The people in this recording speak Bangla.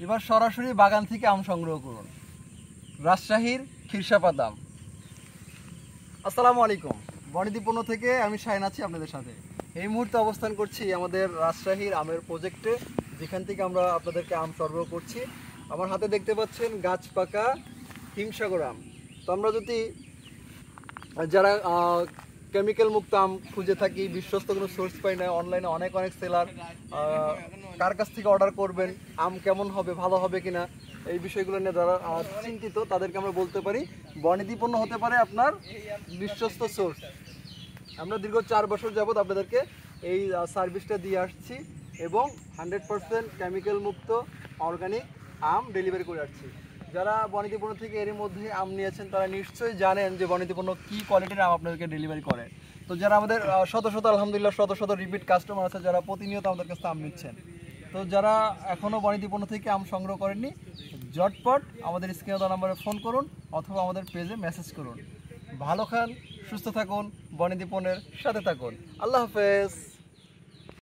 এবার সরাসরি বাগান থেকে আম সংগ্রহ করুন। রাজশাহীর খিরসাপাত আম। আসসালামু আলাইকুম, বনিদি পণ্য থেকে আমি শাহিন আছি আপনাদের সাথে। এই মুহূর্তে অবস্থান করছি আমাদের রাজশাহীর আমের প্রজেক্টে, যেখান থেকে আমরা আপনাদেরকে আম সরবরাহ করছি। আমার হাতে দেখতে পাচ্ছেন গাছ পাকা হিমসাগর আম। তো আমরা যদি যারা কেমিক্যাল মুক্ত আম খুঁজে থাকি, বিশ্বস্ত কোনো সোর্স পাই না, অনলাইনে অনেক সেলার, কার কাছ থেকে অর্ডার করবেন, আম কেমন হবে, ভালো হবে কিনা, এই বিষয়গুলো নিয়ে যারা চিন্তিত তাদেরকে আমরা বলতে পারি বনিদি পণ্য হতে পারে আপনার বিশ্বস্ত সোর্স। আমরা দীর্ঘ 4 বছর যাবৎ আপনাদেরকে এই সার্ভিসটা দিয়ে আসছি এবং 100% কেমিক্যাল মুক্ত অর্গানিক আম ডেলিভারি করে আসছি। যারা বনিদি পণ্য থেকে এর মধ্যে আম নিয়েছেন তারা নিশ্চয়ই জানেন যে বনিদি পণ্য কী কোয়ালিটির আম আপনাদেরকে ডেলিভারি করে। তো যারা আমাদের শত আলহামদুলিল্লাহ শত রিপিট কাস্টমার আছে যারা প্রতিনিয়ত আমাদের কাছে আম নিচ্ছেন। তো যারা এখনও বনিদি পণ্য থেকে আম সংগ্রহ করেননি, ঝটপট আমাদের স্ক্রিনে দেওয়া নাম্বারে ফোন করুন অথবা আমাদের পেজে মেসেজ করুন। ভালো খান, সুস্থ থাকুন, বনিদি পণ্যের সাথে থাকুন। আল্লাহ হাফেজ।